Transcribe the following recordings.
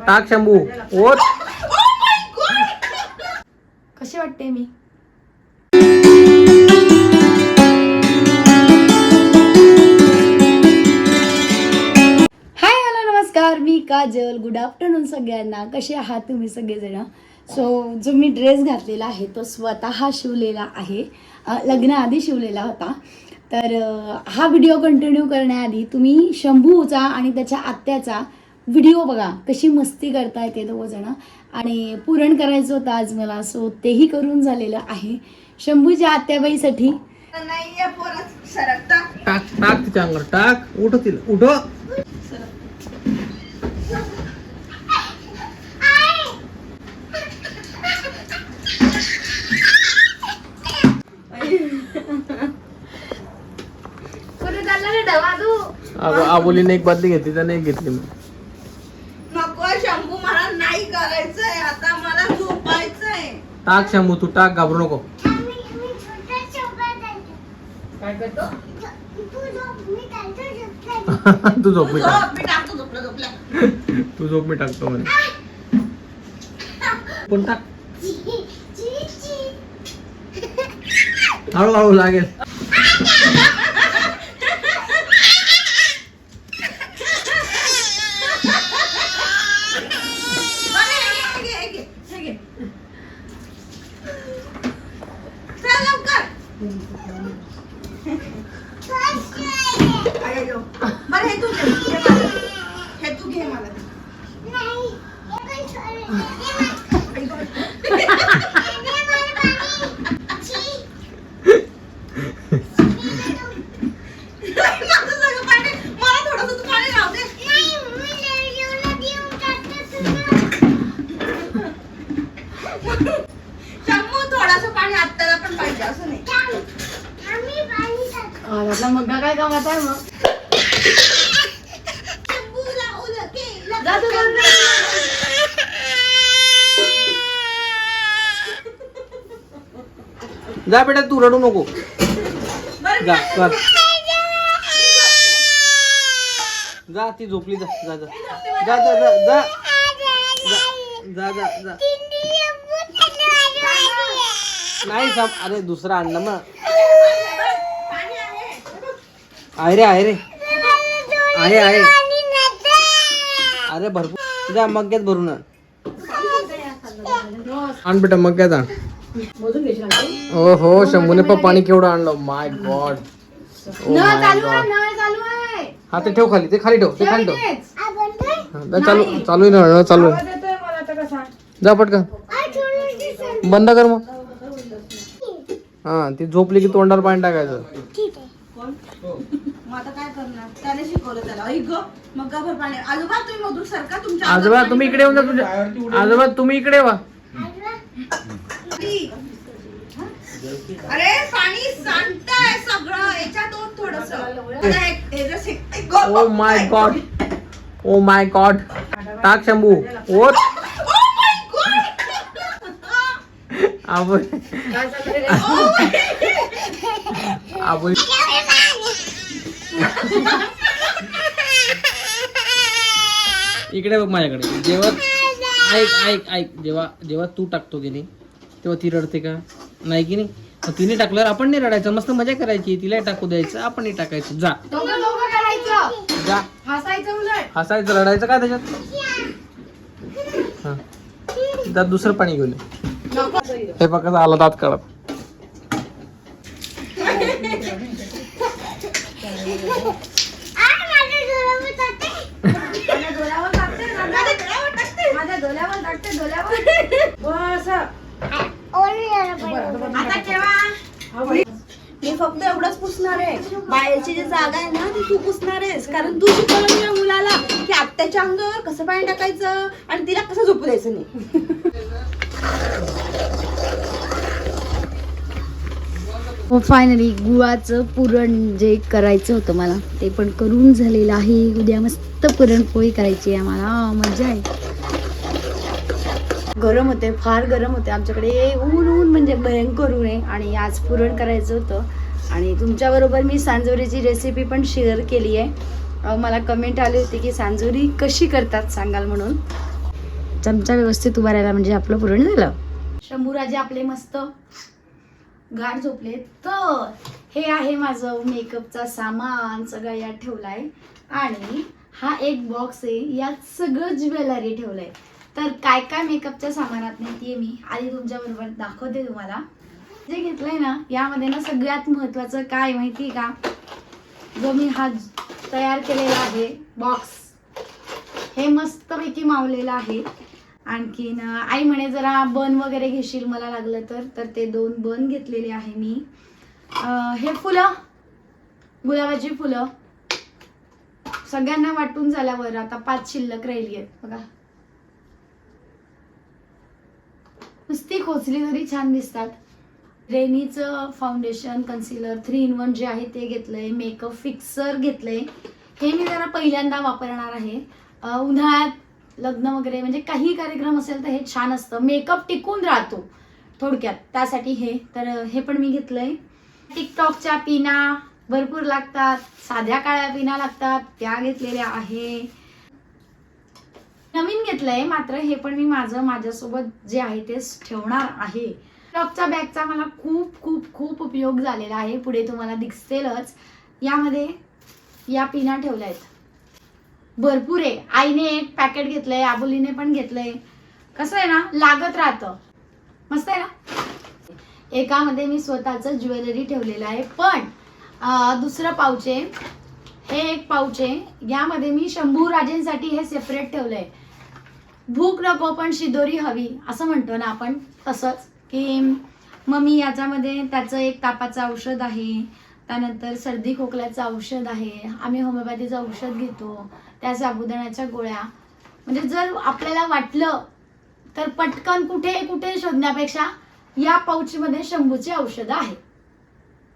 टाक शंभू ओत. कशी वाटते मी? हाय हॅलो नमस्कार, मी काजल. गुड आफ्टरनून सगळ्यांना. कसे आहात तुम्ही सगळेजण? जो मी ड्रेस घातलेला आहे तो स्वतः शिवलेला आहे, लग्नाआधी शिवलेला होता. तर हा व्हिडिओ कंटिन्यू करण्याआधी तुम्ही शंभूचा आणि त्याच्या आत्याचा व्हिडिओ बघा, कशी मस्ती करतायत ते दोघं जण. आणि पुरण करायचं होतं आज मला, सो तेही करून झालेलं आहे. शंभूच्या आत्याबाईसाठी टाक टाक तिच्या अंगावर टाक. उठ तिला उठ. आबोलीने एक बादली घेतली, त्याने एक घेतली. नको शंभू, मला नाही करायचंय आता, मला झोपायचंय. टाक शंभू, तू टाक, घाबरू नको. काय करतो? तू झोप, मी टाक. मी टाकतो झोपलं. तू झोप, मी टाकतो म्हणे. पण टाक, हळूहळू लागेल. हे तू घे मला. थोडंसं पाणी आत्ताला पण पाहिजे असं नाही. मग काय कामात आहे मग? जा बेटा, तू रडू नको. जा कर, जा. ती झोपली. जा जा जा जा जा जा जा जा जा. नाही साप. अरे दुसरा आण ना मग. आहे रे आहे रे आहे. अरे भरपूर. जा मग्यात भरून आण बेटा, मग्यात आण. ओ हो, शंभूने पण पाणी केवढं आणलं. माय गॉड. हा ते ठेव खाली, ते खाली ठेव, ते खाली ठेव. चालू चालू आहे ना, चालू आहे. जा पटकन बंद कर मग. हा, ती झोपली की तोंडाला पाणी टाकायचं. मग आता काय करणार? त्याने शिकवलं त्याला. ऐक मग गभर पाणी. आजोबा तुम्ही मधून सरका. तुमच्या आजोबा तुम्ही इकडे येऊन जा. तुझ्या आजोबा तुम्ही इकडे वा. अरे पाणी सांडतंय सगळं याच्यात. थोडस. Oh my God, oh my God. टाक शंभू ओत. आबोली इकडे बघ माझ्याकडे. जेव्हा ऐक जेव्हा तू टाकतो की नाही, तेव्हा ती रडते का नाही की नाही? तिने टाकल्यावर आपण नाही रडायचं, मस्त मजा करायची. तिला टाकू द्यायचं, आपण नाही टाकायचं. जा जा. हसायचं रडायचं काय त्याच्यात? हा, त्यात दुसरं पाणी घेऊन हे बघा, आला दात काढत. मी फक्त एवढंच पुसणार आहे. बाहेरची जी जागा आहे ना, ती तू पुसणार आहेस. कारण तू शिकवलं ना मुलाला की आत्याच्या अंगावर कसं पाणी टाकायचं आणि तिला कसं झोपू द्यायचं नाही. फायनली गुळाचं पुरण जे करायचं होतं मला, ते पण करून झालेलं आहे. उद्या मस्त पुरणपोळी करायची आहे आम्हाला. मजा आहे. गरम होते, फार गरम होते आमच्याकडे. ऊन म्हणजे भयंकर ऊन आहे. आणि आज पुरण करायचं होतं. आणि तुमच्याबरोबर मी सांजोरीची रेसिपी पण शेअर केली आहे. मला कमेंट आली होती की सांजोरी कशी करतात सांगाल म्हणून. चमचा व्यवस्थित उभा राहिला म्हणजे आपलं पूर्ण झालं. शंभूराजे आपले मस्त गाढ झोपले. तर हे आहे माझं मेकअपचा सामान सगळं यात ठेवलाय आणि हा एक बॉक्स आहे, यात सगळं ज्वेलरी ठेवलंय. तर काय काय मेकअपच्या सामानात नाही ते मी आधी तुमच्याबरोबर दाखवते तुम्हाला. जे घेतलंय ना यामध्ये ना सगळ्यात महत्त्वाचं काय माहिती का, जो मी हा तयार केलेला आहे बॉक्स, हे मस्तपैकी मावलेलं आहे. आणखीन आई म्हणे जरा बन वगैरे घेशील मला लागलं तर ते 2 बन घेतलेले आहे मी. हे फुलं, गुलाबाची फुलं सगळ्यांना वाटून झाल्यावर आता 5 शिल्लक राहिली आहेत बघा. नुसती खोचली तरी छान दिसतात. रेनीचं फाउंडेशन कन्सिलर 3 in 1 जे आहे ते घेतलंय. मेकअप फिक्सर घेतलंय, हे मी जरा पहिल्यांदा वापरणार आहे. उन्हाळ्यात लग्न वगैरे म्हणजे काही कार्यक्रम असेल तर हे छान असतं, मेकअप टिकून राहतो थोडक्यात, त्यासाठी हे. तर हे पण मी घेतलंय. टिकटॉकच्या पिना भरपूर लागतात, साध्या काळ्या पिना लागतात, त्या घेतलेल्या आहे. नवीन घेतलंय मात्र हे पण मी माझ्यासोबत जे आहे तेच ठेवणार आहे. टिकटॉकच्या बॅगचा मला खूप खूप खूप उपयोग झालेला आहे, पुढे तुम्हाला दिसतेलच. यामध्ये या पिना ठेवल्या आहेत, भरपूर आहे. आईने एक पॅकेट घेतलंय, आबोलीने पण घेतलंय. कसं आहे ना, लागत राहतं, मस्त आहे ना. एकामध्ये मी स्वतःचं ज्वेलरी ठेवलेलं आहे, पण दुसरं पाऊच आहे, हे एक पाऊच आहे. यामध्ये मी शंभूराजेंसाठी हे सेपरेट ठेवलंय. भूक नको पण शिदोरी हवी असं म्हणतो ना आपण, तसंच की मग मी याच्यामध्ये त्याचं एक तापाचं औषध आहे, त्यानंतर सर्दी खोकल्याचं औषध आहे, आम्ही होमिओपॅथीचं औषध घेतो, त्या साबुदाण्याच्या गोळ्या. म्हणजे जर आपल्याला वाटलं तर पटकन कुठे कुठे शोधण्यापेक्षा या पाऊचमध्ये शंभूची औषधं आहे.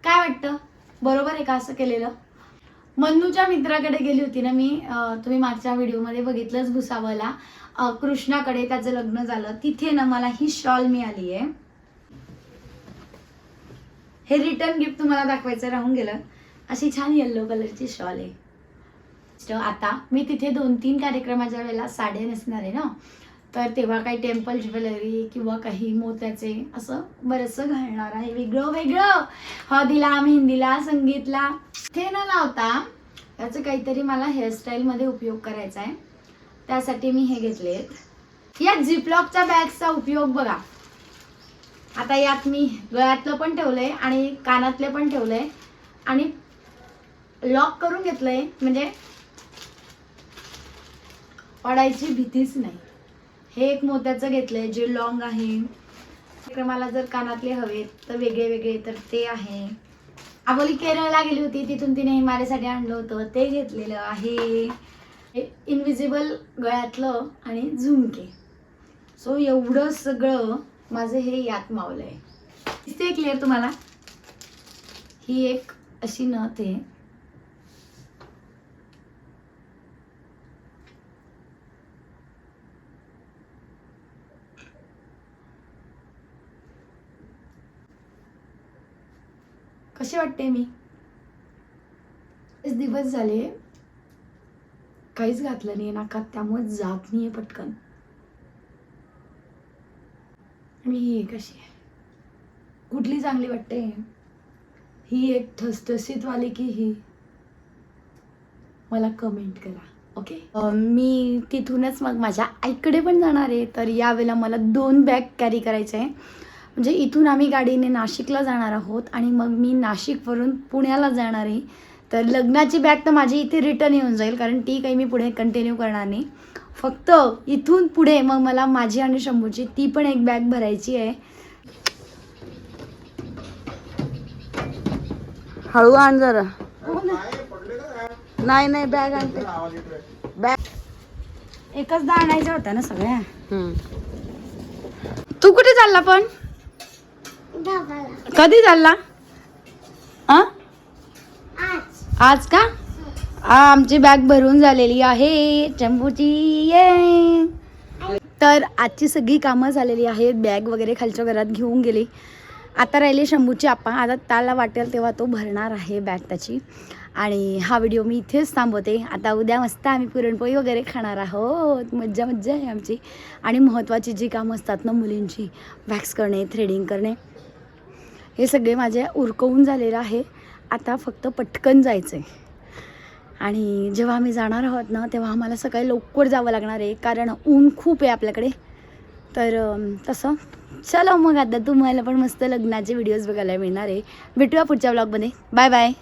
काय वाटतं, बरोबर आहे का असं केलेलं? मन्नूच्या मित्राकडे गेली होती ना मी, तुम्ही मागच्या व्हिडिओमध्ये बघितलंच भुसावळला, कृष्णाकडे त्याचं लग्न झालं, तिथे ना मला ही शॉल मिळाली आहे. हे रिटर्न गिफ्ट तुम्हाला दाखवायचं राहून गेलं. अशी छान येल्लो कलरची शॉल आहे. आता मी तिथे 2-3 कार्यक्रमाच्या वेळेला साड्या नेसणार आहे ना, तर तेव्हा काही टेम्पल ज्वेलरी किंवा काही मोत्याचे असं बरंचसं घालणार आहे, वेगळं वेगळं. हळदीला, मेहंदीला, संगीतला. ते न लावता याचं काहीतरी मला हेअरस्टाईलमध्ये उपयोग करायचा आहे, त्यासाठी मी हे घेतलेत. या झिपलॉकच्या बॅगचा उपयोग बघा. आता यात मी गळ्यातलं पण ठेवलंय आणि कानातले पण ठेवलंय आणि लॉक करून घेतलंय, म्हणजे पडायची भीतीच नाही. हे एक मोत्याचं घेतलंय जे लॉंग आहे. मला जर कानातले हवेत तर वेगळे वेगळे तर ते आहे. आबोली केरळला गेली होती, तिथून तिने माझ्यासाठी आणलं होतं, ते घेतलेलं आहे. इनविजिबल गळ्यातलं आणि झुमके. सो एवढं सगळं माझं हे यात मावलंय. दिसते क्लिअर तुम्हाला? ही एक अशी नथ आहे. कशी वाटते मी? दिवस झाले काहीच घातलं नाही नाकात, त्यामुळे जात नाहीये पटकन. आणि ही कशी आहे, कुठली चांगली वाटते? ही एक ठसठसीत वाली की ही? मला कमेंट करा. ओके, मी तिथूनच मग माझ्या आईकडे पण जाणार आहे. तर यावेळेला मला 2 बॅग कॅरी करायचे आहे. म्हणजे इथून आम्ही गाडीने नाशिकला जाणार आहोत आणि मग मी नाशिकवरून पुण्याला जाणार आहे. तर लग्नाची बॅग तर माझी इथे रिटर्न येऊन जाईल, कारण ती काही मी पुढे कंटिन्यू करणार नाही. फक्त इथून पुढे मग मला माझी आणि शंभूची ती पण एक बॅग भरायची आहे. हळू आण जरा. नाही नाही बॅग आणते. बॅग एकचदा आणायच्या होत्या ना सगळ्या. तू कुठे चालला पण? कधी चालला? आज का? आमची बॅग भरून झालेली आहे चंबूची. ये तर आजची सगळी कामं झालेली आहेत. बॅग वगैरे खालच्या घरात घेऊन गेली. आता राहिली शंभूची आप्पा. आता त्याला वाटेल तेव्हा तो भरणार आहे बॅग त्याची. आणि हा व्हिडिओ मी इथेच थांबवते. आता उद्या मस्त आम्ही पुरणपोळी वगैरे खाणार आहोत. मज्जा मज्जा आहे आमची. आणि महत्त्वाची जी कामं असतात ना मुलींची, वॅक्स करणे, थ्रेडिंग करणे, हे सगळे माझे उरकवून झालेलं आहे. आता फक्त पटकन जायचं आहे. आणि जेव्हा आम्ही जाणार आहोत ना तेव्हा आम्हाला सकाळी लवकर जावं लागणार आहे, कारण ऊन खूप आहे आपल्याकडे. तर तसं चला मग आता तुम्हाला पण मस्त लग्नाचे व्हिडिओज बघायला मिळणार आहे. भेटूया पुढच्या व्लॉगमध्ये. Bye bye.